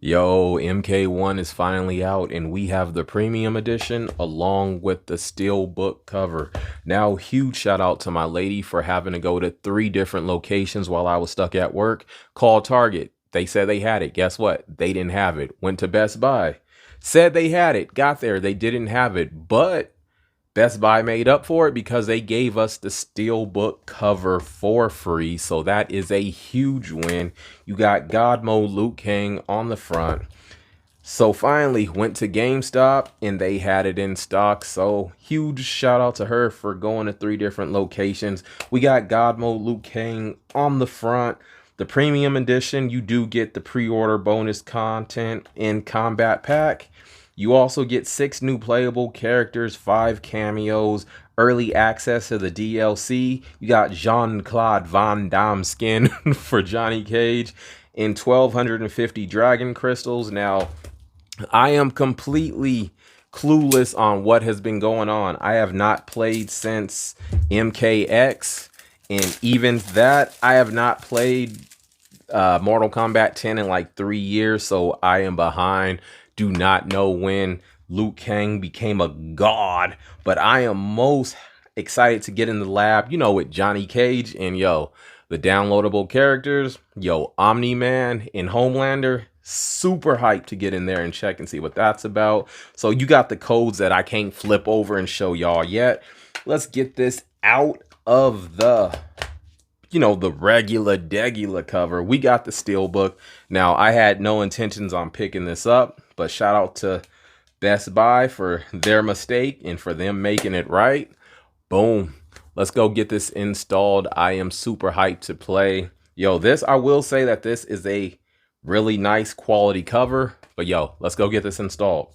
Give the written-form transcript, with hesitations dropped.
Yo, MK1 is finally out and we have the premium edition along with the Steelbook cover. Now, huge shout out to my lady for having to go to 3 different locations while I was stuck at work. Called Target. They said they had it. Guess what? They didn't have it. Went to Best Buy. Said they had it. Got there. They didn't have it. But Best Buy made up for it because they gave us the Steelbook cover for free. So that is a huge win. You got God Mode Liu Kang on the front. So finally went to GameStop and they had it in stock. So huge shout out to her for going to 3 different locations. We got God Mode Liu Kang on the front. The premium edition, you do get the pre-order bonus content in combat pack. You also get 6 new playable characters, 5 cameos, early access to the DLC. You got Jean-Claude Van Damme Skin for Johnny Cage and 1250 Dragon Krystals. Now, I am completely clueless on what has been going on. I have not played since MKX, and even that, I have not played Mortal Kombat 10 in like 3 years, so I am behind. Do not know when Liu Kang became a god, but I am most excited to get in the lab, you know, with Johnny Cage and yo, the downloadable characters, yo, Omni-Man and Homelander. Super hyped to get in there and check and see what that's about. So you got the codes that I can't flip over and show y'all yet. Let's get this out of the the regular degular cover. We got the Steelbook. Now, I had no intentions on picking this up, but shout out to Best Buy for their mistake and for them making it right. Boom. Let's go get this installed. I am super hyped to play. Yo, I will say that this is a really nice quality cover, but yo, let's go get this installed.